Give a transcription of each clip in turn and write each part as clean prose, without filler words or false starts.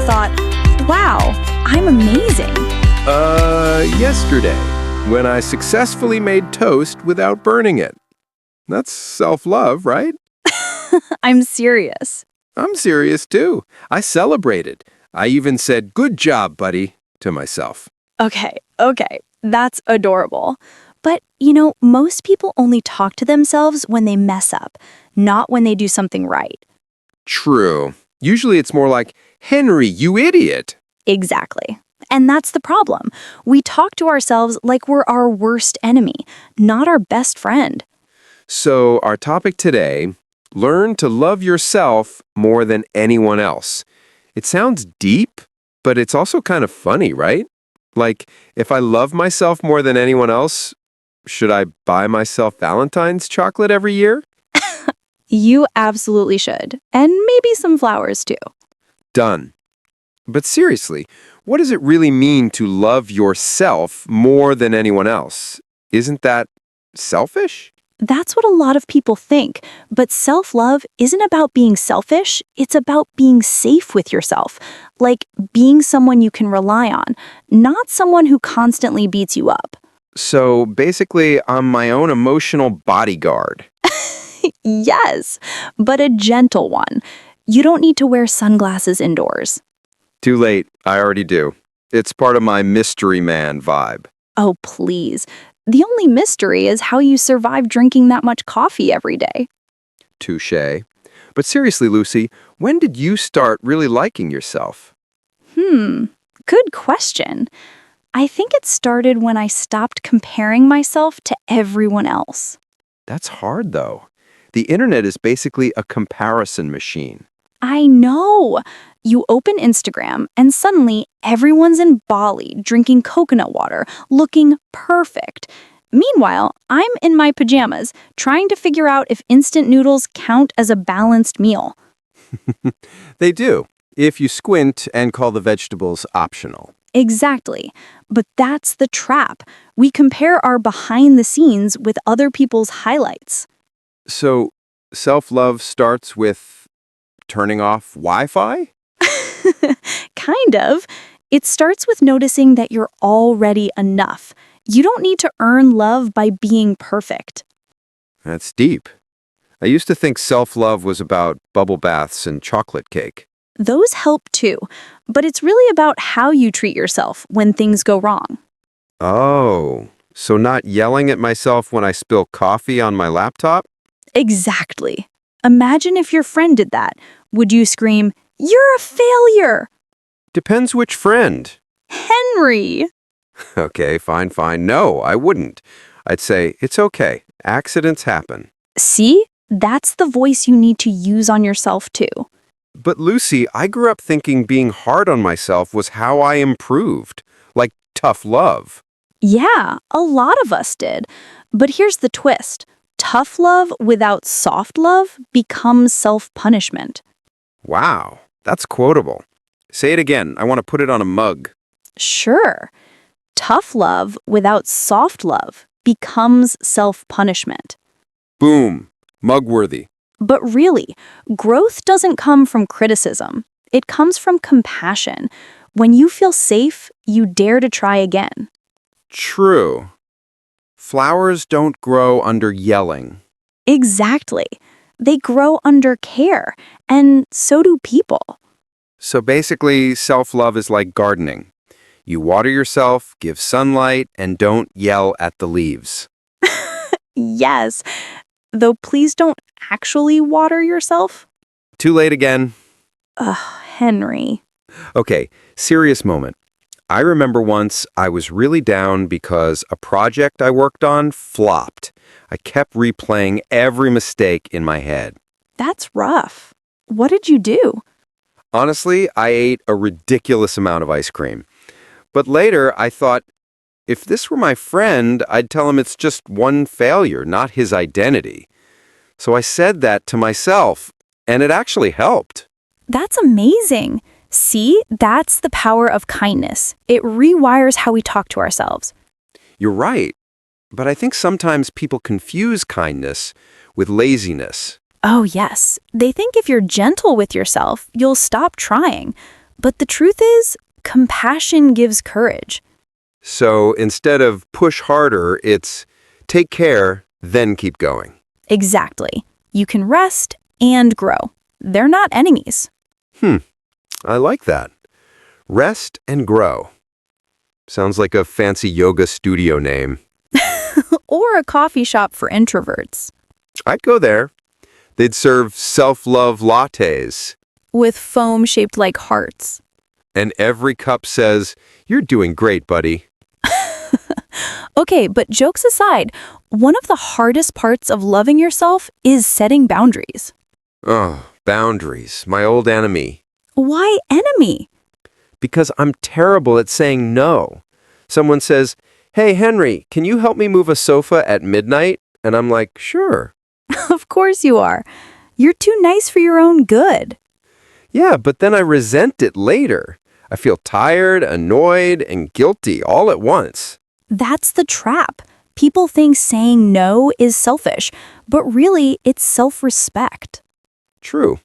thought, wow, I'm amazing? Yesterday, when I successfully made toast without burning it. That's self-love, right? I'm serious. I'm serious too. I celebrated. I even said, "Good job, buddy," to myself. Okay, that's adorable. But, most people only talk to themselves when they mess up, not when they do something right. True. Usually it's more like, "Henry, you idiot." Exactly. And that's the problem. We talk to ourselves like we're our worst enemy, not our best friend. So our topic today, learn to love yourself more than anyone else. It sounds deep, but it's also kind of funny, right? Like, if I love myself more than anyone else, should I buy myself Valentine's chocolate every year? You absolutely should. And maybe some flowers too. Done. But seriously, what does it really mean to love yourself more than anyone else? Isn't that selfish? That's what a lot of people think. But self-love isn't about being selfish. It's about being safe with yourself. Like being someone you can rely on, not someone who constantly beats you up. So basically, I'm my own emotional bodyguard. Yes, but a gentle one. You don't need to wear sunglasses indoors. Too late, I already do. It's part of my mystery man vibe. Oh, please. The only mystery is how you survive drinking that much coffee every day. Touché. But seriously, Lucy, when did you start really liking yourself? Good question. I think it started when I stopped comparing myself to everyone else. That's hard, though. The internet is basically a comparison machine. I know. You open Instagram and suddenly everyone's in Bali drinking coconut water, looking perfect. Meanwhile, I'm in my pajamas trying to figure out if instant noodles count as a balanced meal. They do, if you squint and call the vegetables optional. Exactly. But that's the trap. We compare our behind the scenes with other people's highlights. So, self-love starts with turning off Wi-Fi? Kind of. It starts with noticing that you're already enough. You don't need to earn love by being perfect. That's deep. I used to think self-love was about bubble baths and chocolate cake. Those help too, but it's really about how you treat yourself when things go wrong. Oh, so not yelling at myself when I spill coffee on my laptop? Exactly. Imagine if your friend did that. Would you scream, "You're a failure"? Depends which friend. Henry! Okay, fine. No, I wouldn't. I'd say, it's okay. Accidents happen. See? That's the voice you need to use on yourself too. But Lucy, I grew up thinking being hard on myself was how I improved. Like tough love. Yeah, a lot of us did. But here's the twist. Tough love without soft love becomes self-punishment. Wow, that's quotable. Say it again. I want to put it on a mug. Sure. Tough love without soft love becomes self-punishment. Boom. Mug-worthy. But really, growth doesn't come from criticism. It comes from compassion. When you feel safe, you dare to try again. True. Flowers don't grow under yelling. Exactly. They grow under care, and so do people. So basically, self-love is like gardening. You water yourself, give sunlight, and don't yell at the leaves. Yes, though please don't actually water yourself. Too late again. Ugh, Henry. Okay, serious moment. I remember once I was really down because a project I worked on flopped. I kept replaying every mistake in my head. That's rough. What did you do? Honestly, I ate a ridiculous amount of ice cream. But later, I thought, if this were my friend, I'd tell him it's just one failure, not his identity. So I said that to myself, and it actually helped. That's amazing. See, that's the power of kindness. It rewires how we talk to ourselves. You're right. But I think sometimes people confuse kindness with laziness. Oh, yes. They think if you're gentle with yourself, you'll stop trying. But the truth is, compassion gives courage. So instead of push harder, it's take care, then keep going. Exactly. You can rest and grow. They're not enemies. I like that. Rest and grow. Sounds like a fancy yoga studio name. Or a coffee shop for introverts. I'd go there. They'd serve self-love lattes. With foam shaped like hearts. And every cup says, "You're doing great, buddy." Okay, but jokes aside, one of the hardest parts of loving yourself is setting boundaries. Oh, boundaries, my old enemy. Why enemy? Because I'm terrible at saying no. Someone says, "Hey, Henry, can you help me move a sofa at midnight?" And I'm like, "Sure." Of course you are. You're too nice for your own good. Yeah, but then I resent it later. I feel tired, annoyed, and guilty all at once. That's the trap. People think saying no is selfish, but really it's self-respect. True.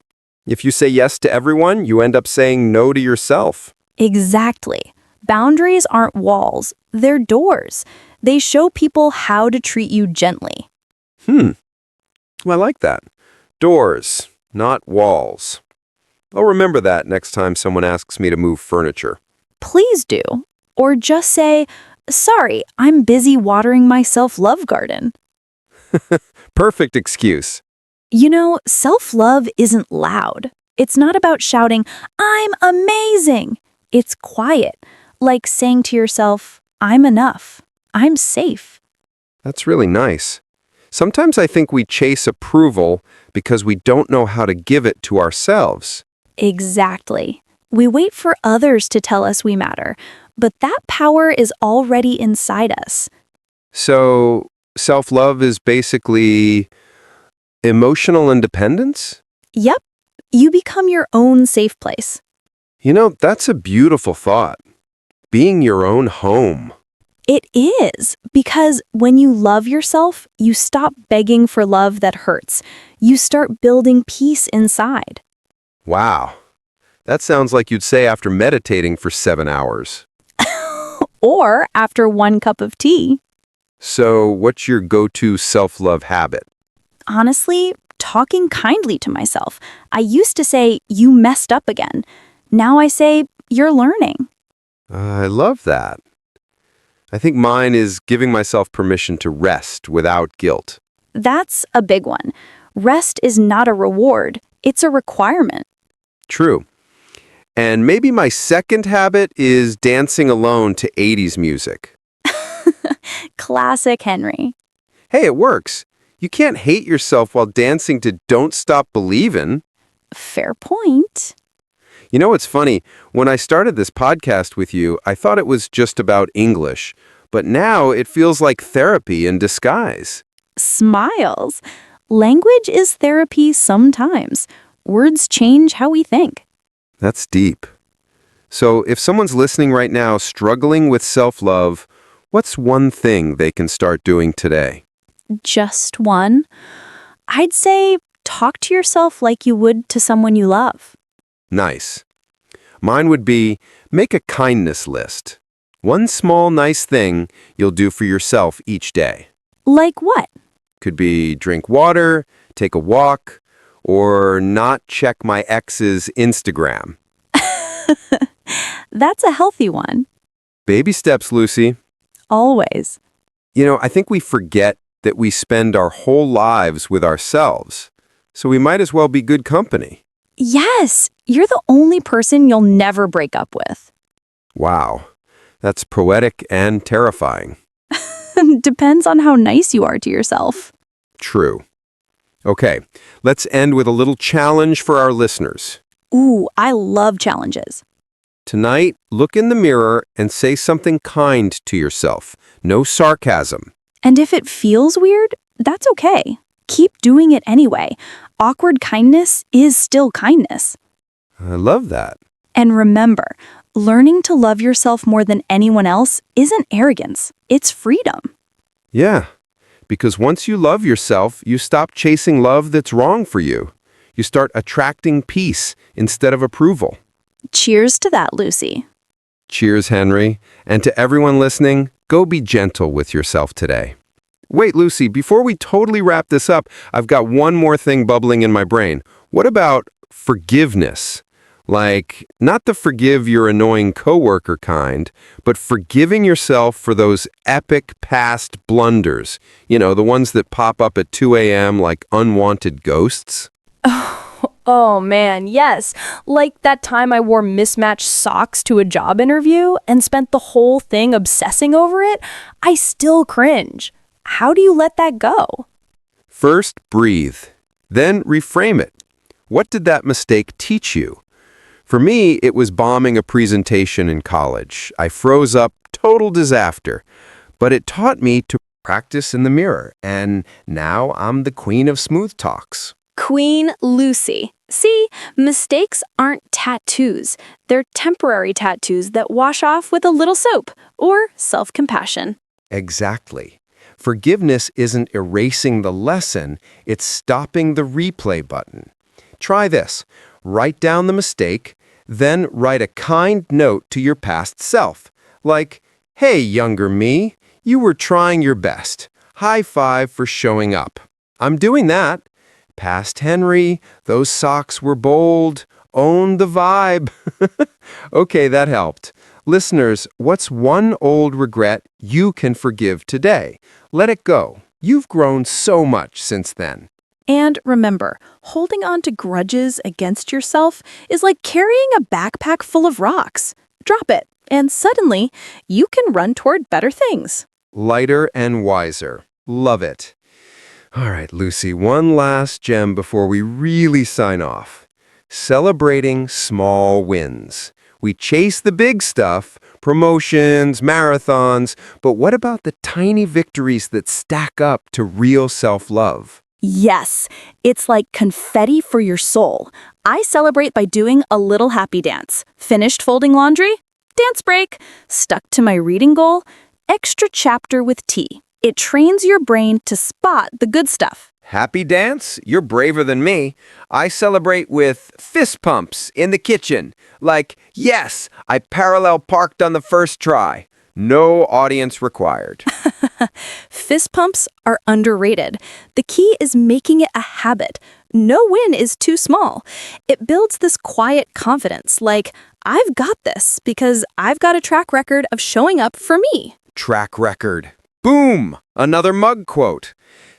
If you say yes to everyone, you end up saying no to yourself. Exactly. Boundaries aren't walls, they're doors. They show people how to treat you gently. I like that. Doors, not walls. I'll remember that next time someone asks me to move furniture. Please do. Or just say, sorry, I'm busy watering my self-love garden. Perfect excuse. You know, self-love isn't loud. It's not about shouting, I'm amazing. It's quiet, like saying to yourself, I'm enough. I'm safe. That's really nice. Sometimes I think we chase approval because we don't know how to give it to ourselves. Exactly. We wait for others to tell us we matter, but that power is already inside us. So, self-love is basically emotional independence? Yep, you become your own safe place. You know, that's a beautiful thought. Being your own home. It is, because when you love yourself, you stop begging for love that hurts. You start building peace inside. Wow. That sounds like you'd say after meditating for 7 hours. Or after one cup of tea. So, what's your go-to self-love habit? Honestly, talking kindly to myself. I used to say, you messed up again. Now I say, you're learning. I love that. I think mine is giving myself permission to rest without guilt. That's a big one. Rest is not a reward, it's a requirement. True. And maybe my second habit is dancing alone to 80s music. Classic Henry. Hey, it works. You can't hate yourself while dancing to Don't Stop Believin'. Fair point. You know what's funny? When I started this podcast with you, I thought it was just about English. But now it feels like therapy in disguise. Smiles. Language is therapy sometimes. Words change how we think. That's deep. So if someone's listening right now struggling with self-love, what's one thing they can start doing today? Just one. I'd say talk to yourself like you would to someone you love. Nice. Mine would be make a kindness list. One small nice thing you'll do for yourself each day. Like what? Could be drink water, take a walk, or not check my ex's Instagram. That's a healthy one. Baby steps, Lucy. Always. You know, I think we forget that we spend our whole lives with ourselves, so we might as well be good company. Yes, you're the only person you'll never break up with. Wow, that's poetic and terrifying. Depends on how nice you are to yourself. True. Okay, let's end with a little challenge for our listeners. Ooh, I love challenges. Tonight, look in the mirror and say something kind to yourself. No sarcasm. And if it feels weird, that's okay. Keep doing it anyway. Awkward kindness is still kindness. I love that. And remember, learning to love yourself more than anyone else isn't arrogance, it's freedom. Yeah, because once you love yourself, you stop chasing love that's wrong for you. You start attracting peace instead of approval. Cheers to that, Lucy. Cheers, Henry. And to everyone listening, go be gentle with yourself today. Wait, Lucy, before we totally wrap this up, I've got one more thing bubbling in my brain. What about forgiveness? Like, not the forgive your annoying coworker kind, but forgiving yourself for those epic past blunders. You know, the ones that pop up at 2 a.m. like unwanted ghosts. Oh man, yes. Like that time I wore mismatched socks to a job interview and spent the whole thing obsessing over it. I still cringe. How do you let that go? First, breathe. Then reframe it. What did that mistake teach you? For me, it was bombing a presentation in college. I froze up, total disaster. But it taught me to practice in the mirror, and now I'm the queen of smooth talks. Queen Lucy. See, mistakes aren't tattoos. They're temporary tattoos that wash off with a little soap or self-compassion. Exactly. Forgiveness isn't erasing the lesson, it's stopping the replay button. Try this. Write down the mistake, then write a kind note to your past self. Like, hey, younger me, you were trying your best. High five for showing up. I'm doing that. Past Henry, those socks were bold. Own the vibe. Okay, that helped. Listeners, what's one old regret you can forgive today? Let it go. You've grown so much since then. And remember, holding on to grudges against yourself is like carrying a backpack full of rocks. Drop it, and suddenly, you can run toward better things. Lighter and wiser. Love it. All right, Lucy, one last gem before we really sign off. Celebrating small wins. We chase the big stuff, promotions, marathons, but what about the tiny victories that stack up to real self-love? Yes, it's like confetti for your soul. I celebrate by doing a little happy dance. Finished folding laundry? Dance break. Stuck to my reading goal? Extra chapter with tea. It trains your brain to spot the good stuff. Happy dance? You're braver than me. I celebrate with fist pumps in the kitchen. Like, yes, I parallel parked on the first try. No audience required. Fist pumps are underrated. The key is making it a habit. No win is too small. It builds this quiet confidence, like, I've got this because I've got a track record of showing up for me. Track record. Boom! Another mug quote.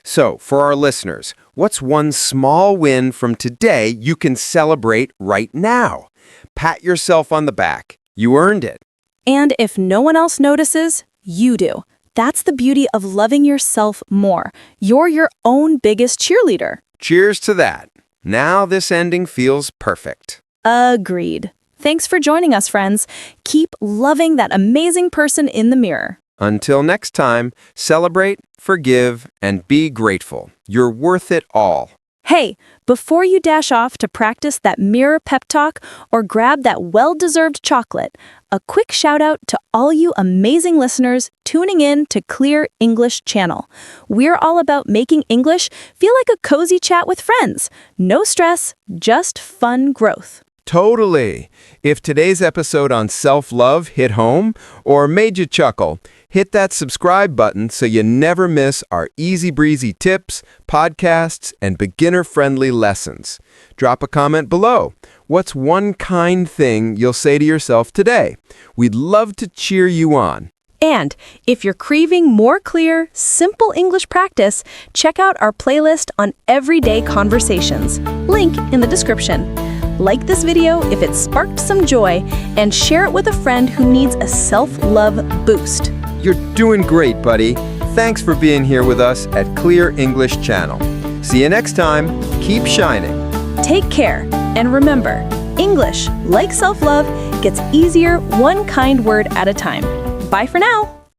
So, for our listeners, what's one small win from today you can celebrate right now? Pat yourself on the back. You earned it. And if no one else notices, you do. That's the beauty of loving yourself more. You're your own biggest cheerleader. Cheers to that. Now this ending feels perfect. Agreed. Thanks for joining us, friends. Keep loving that amazing person in the mirror. Until next time, celebrate, forgive, and be grateful. You're worth it all. Hey, before you dash off to practice that mirror pep talk or grab that well-deserved chocolate, a quick shout out to all you amazing listeners tuning in to Clear English Channel. We're all about making English feel like a cozy chat with friends. No stress, just fun growth. Totally. If today's episode on self-love hit home or made you chuckle, hit that subscribe button so you never miss our easy-breezy tips, podcasts, and beginner-friendly lessons. Drop a comment below. What's one kind thing you'll say to yourself today? We'd love to cheer you on. And if you're craving more clear, simple English practice, check out our playlist on everyday conversations. Link in the description. Like this video if it sparked some joy, and share it with a friend who needs a self-love boost. You're doing great, buddy. Thanks for being here with us at Clear English Channel. See you next time. Keep shining. Take care, and remember, English, like self-love, gets easier one kind word at a time. Bye for now.